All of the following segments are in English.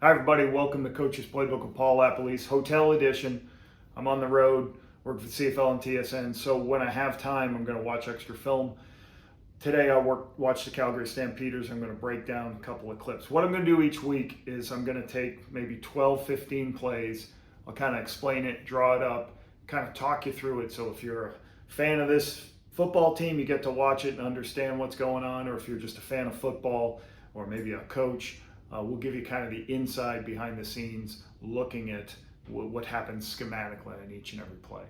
Hi everybody, welcome to Coach's Playbook with Paul LaPolice, Hotel Edition. I'm on the road, work for CFL and TSN, so when I have time, I'm going to watch extra film. Today I watch the Calgary Stampeders. I'm going to break down a couple of clips. What I'm going to do each week is I'm going to take maybe 12, 15 plays. I'll kind of explain it, draw it up, kind of talk you through it. So if you're a fan of this football team, you get to watch it and understand what's going on, or if you're just a fan of football or maybe a coach, we'll give you kind of the inside behind the scenes, looking at what happens schematically in each and every play.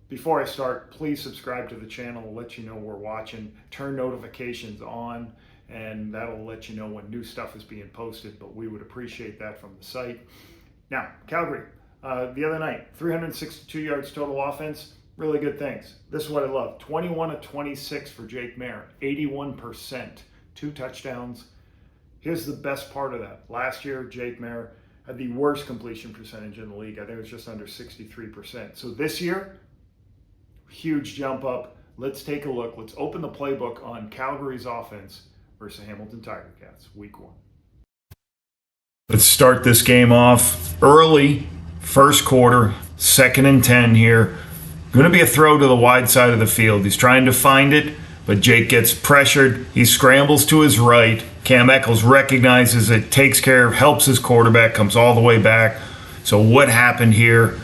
Before I start, please subscribe to the channel. It'll let you know we're watching. Turn notifications on, and that'll let you know when new stuff is being posted, but we would appreciate that from the site. Now, Calgary, the other night, 362 yards total offense, really good things. This is what I love. 21 of 26 for Jake Maier, 81%, 2 touchdowns. Here's the best part of that. Last year, Jake Maier had the worst completion percentage in the league. I think it was just under 63%. So this year, huge jump up. Let's take a look. Let's open the playbook on Calgary's offense versus Hamilton Ticats, week 1. Let's start this game off early, first quarter, 2nd and 10 here. Going to be a throw to the wide side of the field. He's trying to find it, but Jake gets pressured. He scrambles to his right. Cam Eccles recognizes it, takes care of, helps his quarterback, comes all the way back. So what happened here?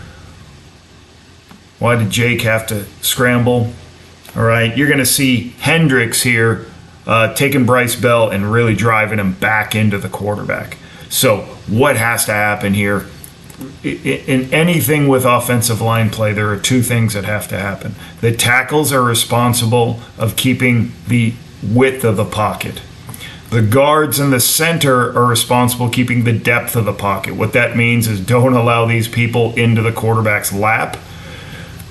Why did Jake have to scramble? All right, you're going to see Hendricks here taking Bryce Bell and really driving him back into the quarterback. So what has to happen here? In anything with offensive line play, there are 2 things that have to happen. The tackles are responsible of keeping the width of the pocket. The guards in the center are responsible keeping the depth of the pocket. What that means is don't allow these people into the quarterback's lap.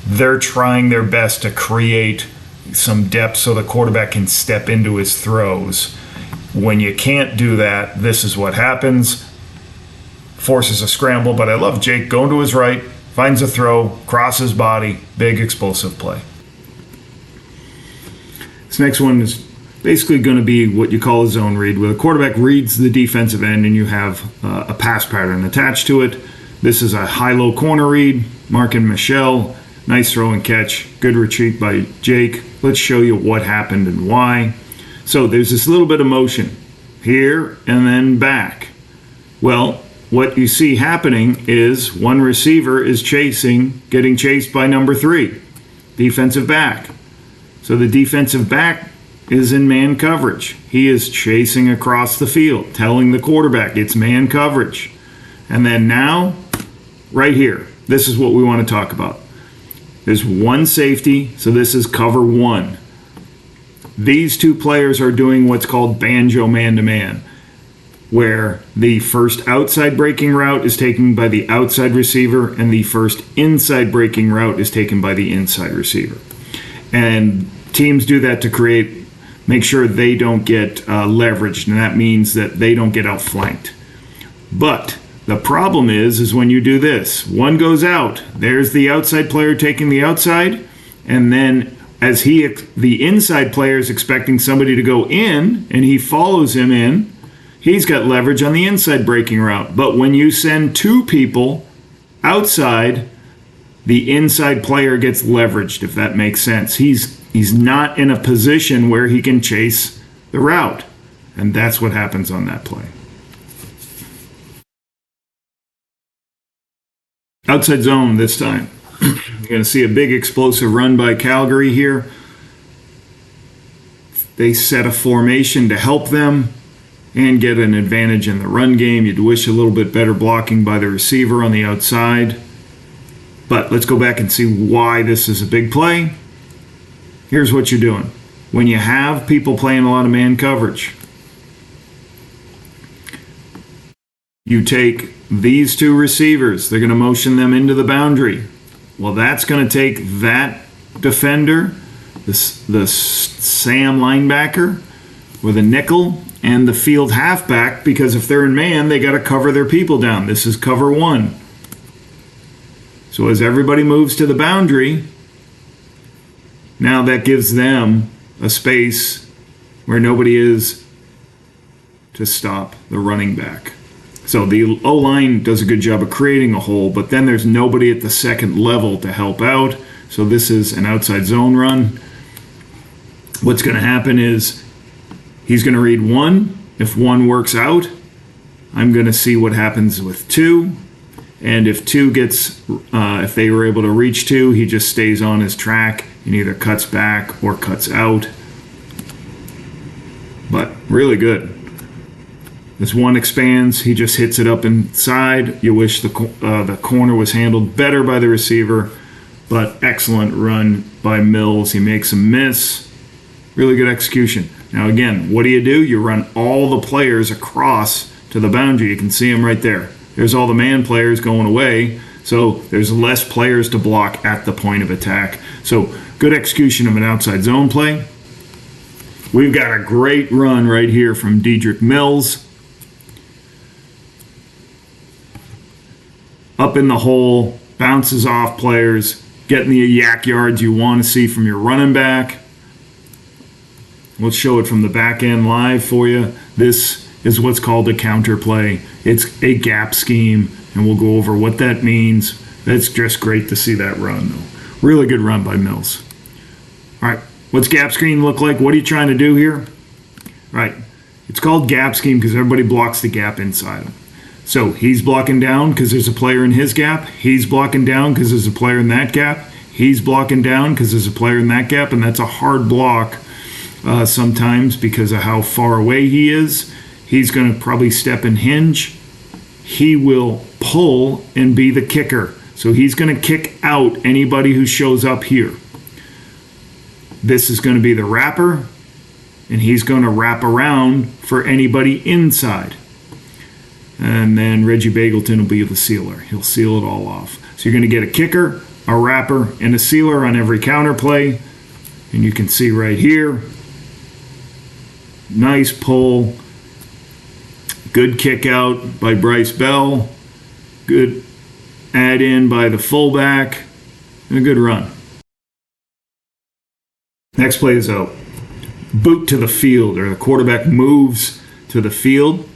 They're trying their best to create some depth so the quarterback can step into his throws. When you can't do that, this is what happens. Forces a scramble, but I love Jake going to his right, finds a throw, crosses body, big explosive play. This next one is basically going to be what you call a zone read, where the quarterback reads the defensive end and you have a pass pattern attached to it. This is a high-low corner read, marking Michelle. Nice throw and catch. Good retreat by Jake. Let's show you what happened and why. So there's this little bit of motion here and then back. Well, what you see happening is one receiver is getting chased by number 3, defensive back. So the defensive back is in man coverage. He is chasing across the field, telling the quarterback it's man coverage. And then now, right here, this is what we want to talk about. There's one safety, so this is cover 1. These 2 players are doing what's called banjo man-to-man, where the first outside breaking route is taken by the outside receiver and the first inside breaking route is taken by the inside receiver. And teams do that to make sure they don't get leveraged, and that means that they don't get outflanked. But the problem is when you do this, one goes out, there's the outside player taking the outside, and then as the inside player is expecting somebody to go in, and he follows him in, he's got leverage on the inside breaking route. But when you send 2 people outside, the inside player gets leveraged, if that makes sense. He's not in a position where he can chase the route. And that's what happens on that play. Outside zone this time. You're going to see a big explosive run by Calgary here. They set a formation to help them and get an advantage in the run game. You'd wish a little bit better blocking by the receiver on the outside. But let's go back and see why this is a big play. Here's what you're doing. When you have people playing a lot of man coverage, you take these 2 receivers. They're going to motion them into the boundary. Well, that's going to take that defender, the Sam linebacker, with a nickel, and the field halfback, because if they're in man, they got to cover their people down. This is cover 1. So as everybody moves to the boundary, now that gives them a space where nobody is to stop the running back. So the O-line does a good job of creating a hole, but then there's nobody at the second level to help out. So this is an outside zone run. What's going to happen is he's going to read 1. If 1 works out, I'm going to see what happens with 2. And if 2 gets, if they were able to reach 2, he just stays on his track and either cuts back or cuts out. But really good. This 1 expands, he just hits it up inside. You wish the corner was handled better by the receiver, but excellent run by Mills. He makes a miss. Really good execution. Now again, what do? You run all the players across to the boundary. You can see them right there. There's all the man players going away, so there's less players to block at the point of attack. So good execution of an outside zone play. We've got a great run right here from Dedrick Mills. Up in the hole, bounces off players, getting the yak yards you want to see from your running back. Let's show it from the back end live for you. This is what's called a counter play. It's a gap scheme, and we'll go over what that means. That's just great to see that run, though. Really good run by Mills. All right, what's gap scheme look like? What are you trying to do here? Right, it's called gap scheme because everybody blocks the gap inside them. So he's blocking down because there's a player in his gap. He's blocking down because there's a player in that gap. He's blocking down because there's a player in that gap, and that's a hard block sometimes because of how far away he is. He's going to probably step and hinge. He will pull and be the kicker. So he's going to kick out anybody who shows up here. This is going to be the wrapper, and he's going to wrap around for anybody inside. And then Reggie Bagleton will be the sealer. He'll seal it all off. So you're going to get a kicker, a wrapper, and a sealer on every counter play. And you can see right here, nice pull, good kick out by Bryce Bell, good add in by the fullback, and a good run. Next play is a boot to the field, or the quarterback moves to the field.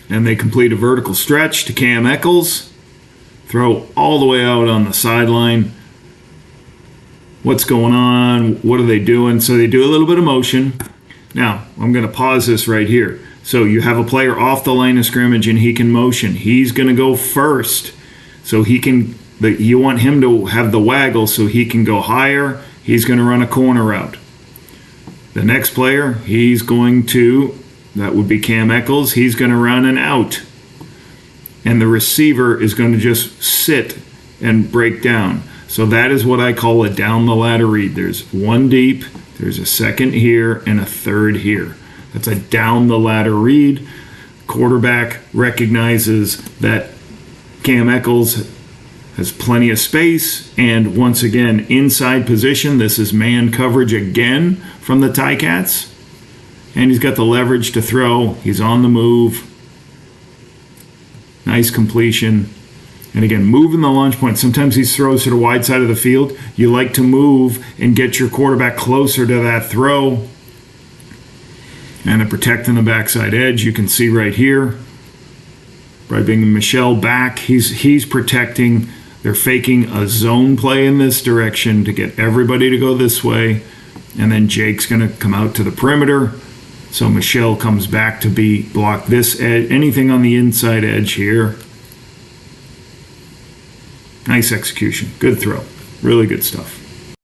And they complete a vertical stretch to Cam Eccles. Throw all the way out on the sideline. What's going on? What are they doing? So they do a little bit of motion. Now, I'm going to pause this right here. So you have a player off the line of scrimmage and he can motion. He's going to go first. So he can, you want him to have the waggle so he can go higher. He's going to run a corner route. The next player, he's going to, that would be Cam Eccles. He's going to run an out. And the receiver is going to just sit and break down. So that is what I call a down the ladder read. There's 1 deep, there's a second here, and a third here. That's a down the ladder read. Quarterback recognizes that Cam Eccles has plenty of space. And once again, inside position. This is man coverage again from the Ticats. And he's got the leverage to throw. He's on the move. Nice completion. And again, moving the launch point. Sometimes these throws to the wide side of the field. You like to move and get your quarterback closer to that throw. And a protecting the backside edge. You can see right here. By bringing Michelle back, he's protecting. They're faking a zone play in this direction to get everybody to go this way. And then Jake's going to come out to the perimeter. So Michelle comes back to be block this edge, anything on the inside edge here. Nice execution. Good throw. Really good stuff.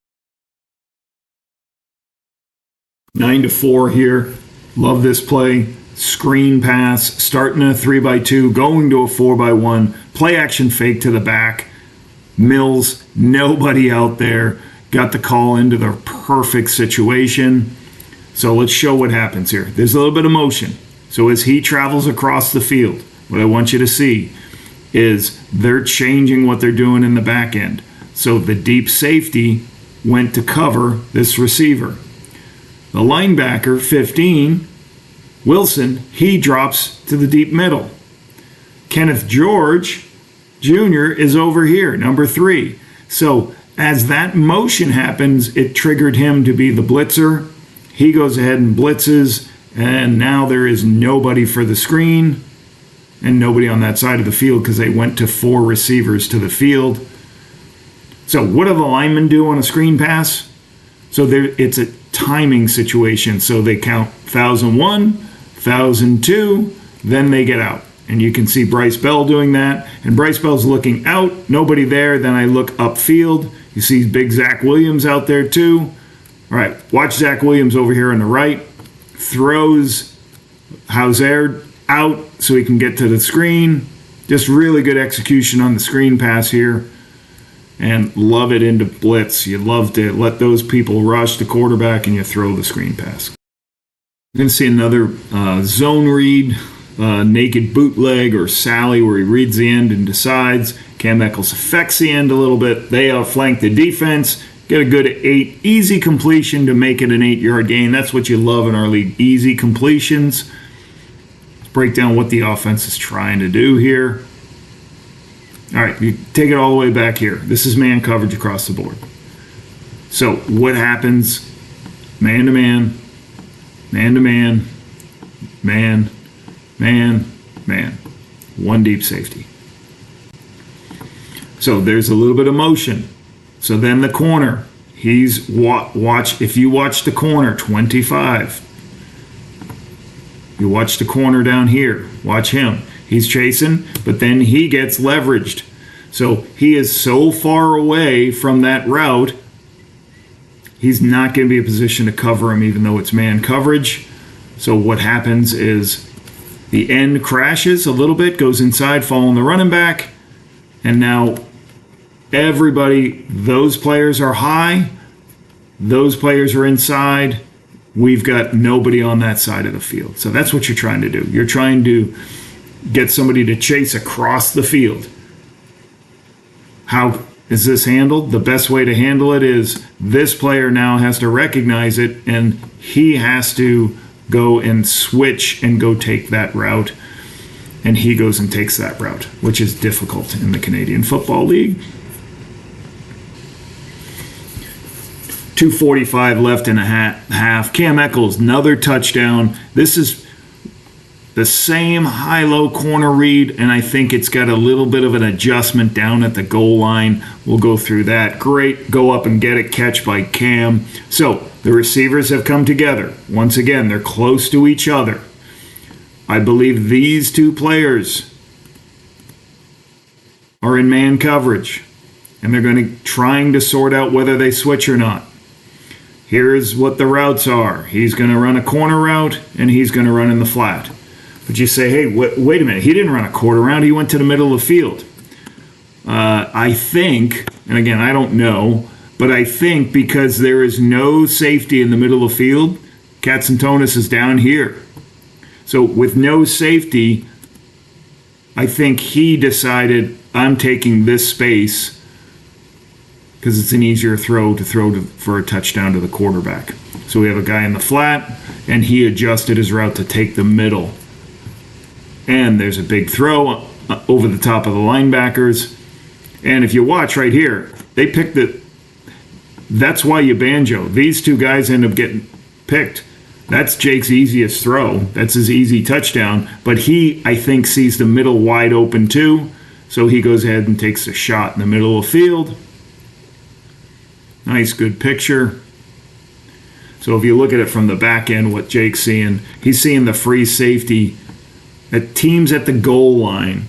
9-4 here. Love this play. Screen pass, starting a 3x2, going to a 4x1. Play action fake to the back. Mills, nobody out there. Got the call into the perfect situation. So let's show what happens here. There's a little bit of motion. So as he travels across the field, what I want you to see is they're changing what they're doing in the back end. So the deep safety went to cover this receiver. The linebacker, 15, Wilson, he drops to the deep middle. Kenneth George Jr. is over here, number 3. So as that motion happens, it triggered him to be the blitzer. He goes ahead and blitzes, and now there is nobody for the screen. and nobody on that side of the field because they went to 4 receivers to the field. So what do the linemen do on a screen pass? So it's a timing situation. So they count 1,001, 1,002, then they get out. And you can see Bryce Bell doing that. And Bryce Bell's looking out, nobody there. Then I look upfield. You see big Zach Williams out there too. All right, watch Zach Williams over here on the right. Throws Hauser out so he can get to the screen. Just really good execution on the screen pass here. And love it into blitz. You love to let those people rush the quarterback and you throw the screen pass. You're going to see another zone read, naked bootleg or Sally where he reads the end and decides. Cam Eccles affects the end a little bit. They outflank the defense. Get a good 8. Easy completion to make it an 8-yard gain. That's what you love in our league. Easy completions. Let's break down what the offense is trying to do here. All right, you take it all the way back here. This is man coverage across the board. So what happens? Man to man, man to man, man, man, man. 1 deep safety. So there's a little bit of motion. So then the corner, he's watch. If you watch the corner, 25. You watch the corner down here. Watch him. He's chasing, but then he gets leveraged. So he is so far away from that route, he's not going to be in a position to cover him even though it's man coverage. So what happens is the end crashes a little bit, goes inside, following the running back, and now everybody, those players are high, those players are inside, we've got nobody on that side of the field. So that's what you're trying to do. You're trying to get somebody to chase across the field. How is this handled? The best way to handle it is this player now has to recognize it and he has to go and switch and go take that route. And he goes and takes that route, which is difficult in the Canadian Football League. 2:45 left in a half. Cam Eccles, another touchdown. This is the same high-low corner read, and I think it's got a little bit of an adjustment down at the goal line. We'll go through that. Great, go up and get it, catch by Cam. So the receivers have come together. Once again, they're close to each other. I believe these 2 players are in man coverage, and they're going to trying to sort out whether they switch or not. Here's what the routes are. He's going to run a corner route, and he's going to run in the flat. But you say, hey, wait a minute. He didn't run a quarter route. He went to the middle of the field. I think, and again, I don't know, but I think because there is no safety in the middle of the field, Katsantonis is down here. So with no safety, I think he decided, I'm taking this space because it's an easier throw for a touchdown to the quarterback. So we have a guy in the flat, and he adjusted his route to take the middle. And there's a big throw over the top of the linebackers. And if you watch right here, they picked it. That's why you banjo. These 2 guys end up getting picked. That's Jake's easiest throw. That's his easy touchdown. But he, I think, sees the middle wide open too. So he goes ahead and takes a shot in the middle of the field. Nice, good picture. So if you look at it from the back end, what Jake's seeing, he's seeing the free safety. At teams at the goal line,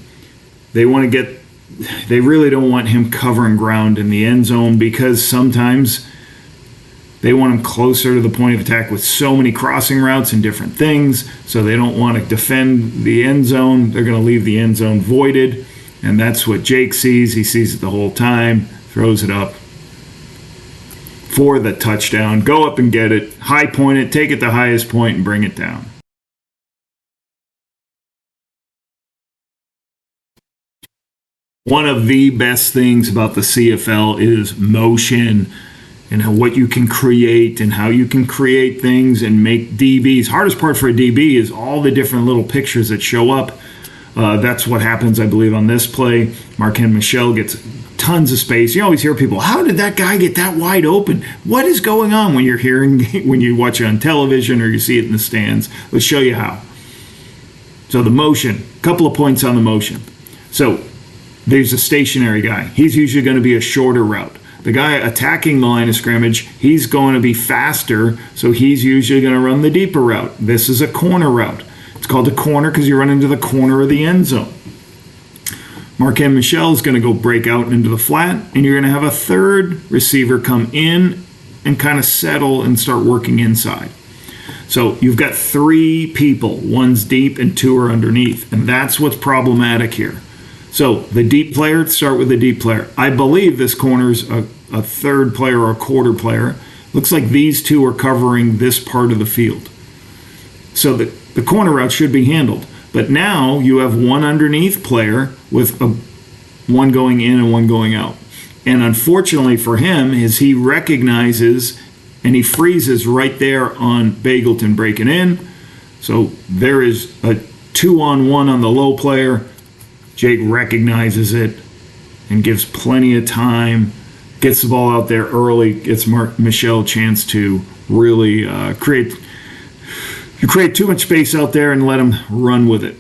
they really don't want him covering ground in the end zone because sometimes they want him closer to the point of attack with so many crossing routes and different things. So they don't want to defend the end zone. They're going to leave the end zone voided. And that's what Jake sees. He sees it the whole time, throws it up for the touchdown. Go up and get it, high point it, take it the highest point and bring it down. One of the best things about the CFL is motion and what you can create and how you can create things and make DBs. Hardest part for a DB is all the different little pictures that show up. That's what happens, I believe, on this play. Marquand Michel gets tons of space. You always hear people, how did that guy get that wide open? What is going on when when you watch it on television or you see it in the stands? Let's show you how. So the motion, couple of points on the motion. So there's a stationary guy. He's usually going to be a shorter route. The guy attacking the line of scrimmage, he's going to be faster, so he's usually going to run the deeper route. This is a corner route. It's called a corner because you run into the corner of the end zone. Marquand Michel is going to go break out into the flat, and you're going to have a third receiver come in and kind of settle and start working inside. So you've got three people, one's deep and two are underneath, and that's what's problematic here. So the deep player, start with the deep player. I believe this corner's a third player or a quarter player. Looks like these two are covering this part of the field. So the corner route should be handled. But now you have one underneath player with one going in and one going out. And unfortunately for him is he recognizes and he freezes right there on Bagleton breaking in. So there is a 2-on-1 on the low player. Jake recognizes it and gives plenty of time, gets the ball out there early, gets Michel a chance to really create too much space out there and let him run with it.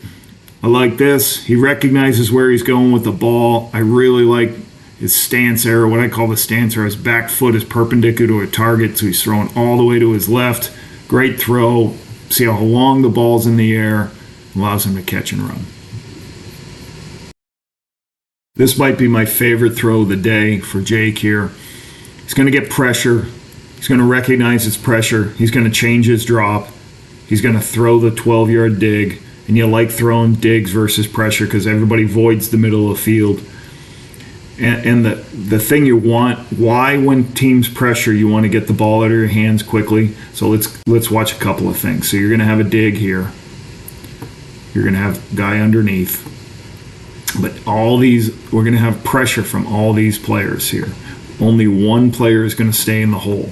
I like this. He recognizes where he's going with the ball. I really like his stance error, what I call the stance error. His back foot is perpendicular to a target, so he's throwing all the way to his left. Great throw. See how long the ball's in the air. Allows him to catch and run. This might be my favorite throw of the day for Jake here. He's going to get pressure. He's going to recognize his pressure. He's going to change his drop. He's going to throw the 12-yard dig. And you like throwing digs versus pressure because everybody voids the middle of the field. And the thing you want, why when teams pressure, you want to get the ball out of your hands quickly. So let's watch a couple of things. So you're going to have a dig here. You're going to have guy underneath. But all these, we're going to have pressure from all these players here. Only one player is going to stay in the hole.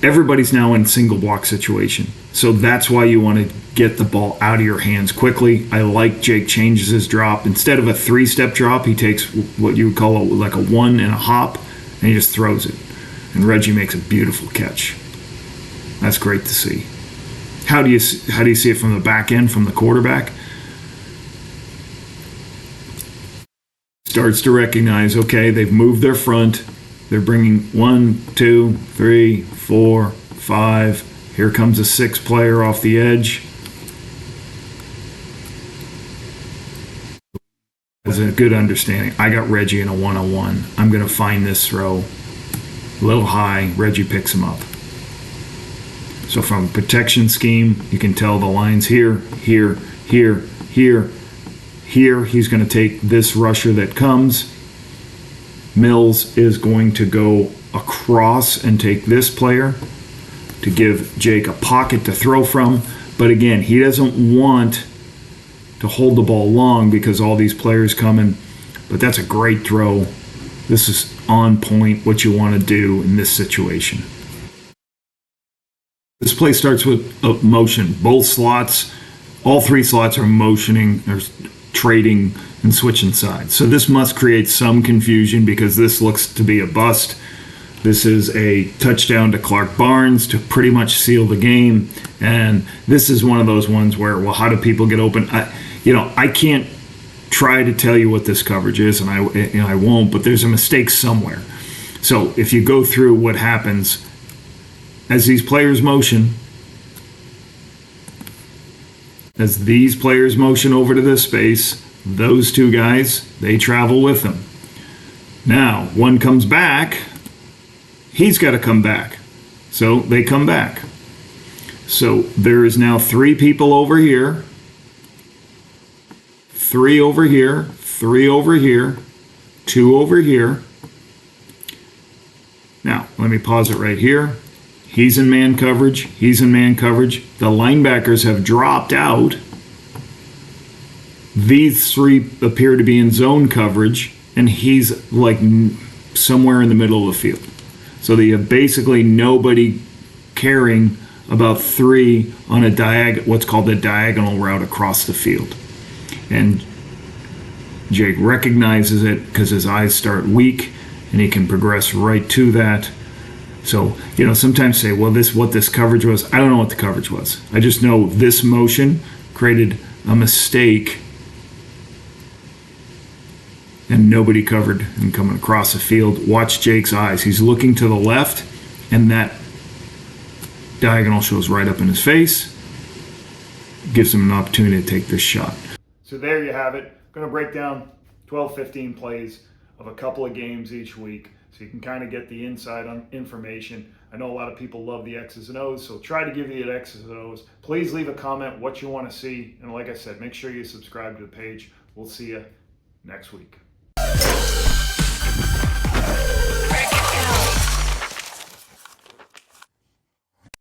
Everybody's now in single block situation. So that's why you want to get the ball out of your hands quickly. I like Jake changes his drop. Instead of a 3-step drop, he takes what you would call like a 1 and a hop, and he just throws it. And Reggie makes a beautiful catch. That's great to see. How do you see it from the back end, from the quarterback? Starts to recognize, okay, they've moved their front. They're bringing 1, 2, 3, 4, 5. Here comes a 6th player off the edge. That's a good understanding. I got Reggie in a 1-on-1. I'm going to find this throw a little high. Reggie picks him up. So from a protection scheme, you can tell the lines here, here, here, here, here. He's going to take this rusher that comes. Mills is going to go across and take this player to give Jake a pocket to throw from. But again, he doesn't want to hold the ball long because all these players coming. But that's a great throw. This is on point, what you want to do in this situation. This play starts with a motion. Both slots, all 3 slots are motioning, or trading and switching sides. So this must create some confusion because this looks to be a bust. This is a touchdown to Clark Barnes to pretty much seal the game. And this is one of those ones where, well, how do people get open? I can't try to tell you what this coverage is, and I won't, but there's a mistake somewhere. So if you go through what happens as these players motion, over to this space, those 2 guys, they travel with them. Now, one comes back, he's got to come back. So they come back. So there is now 3 people over here, 3 over here, 3 over here, 2 over here. Now, let me pause it right here. He's in man coverage. He's in man coverage. The linebackers have dropped out. These 3 appear to be in zone coverage, and he's like somewhere in the middle of the field. So that you have basically nobody caring about 3 on a what's called a diagonal route across the field. And Jake recognizes it because his eyes start weak, and he can progress right to that. So, sometimes say, well, what this coverage was. I don't know what the coverage was. I just know this motion created a mistake and nobody covered him coming across the field. Watch Jake's eyes. He's looking to the left, and that diagonal shows right up in his face. Gives him an opportunity to take this shot. So there you have it. I'm going to break down 12, 15 plays of a couple of games each week so you can kind of get the inside on information. I know a lot of people love the X's and O's, so try to give you the X's and O's. Please leave a comment what you want to see. And like I said, make sure you subscribe to the page. We'll see you next week.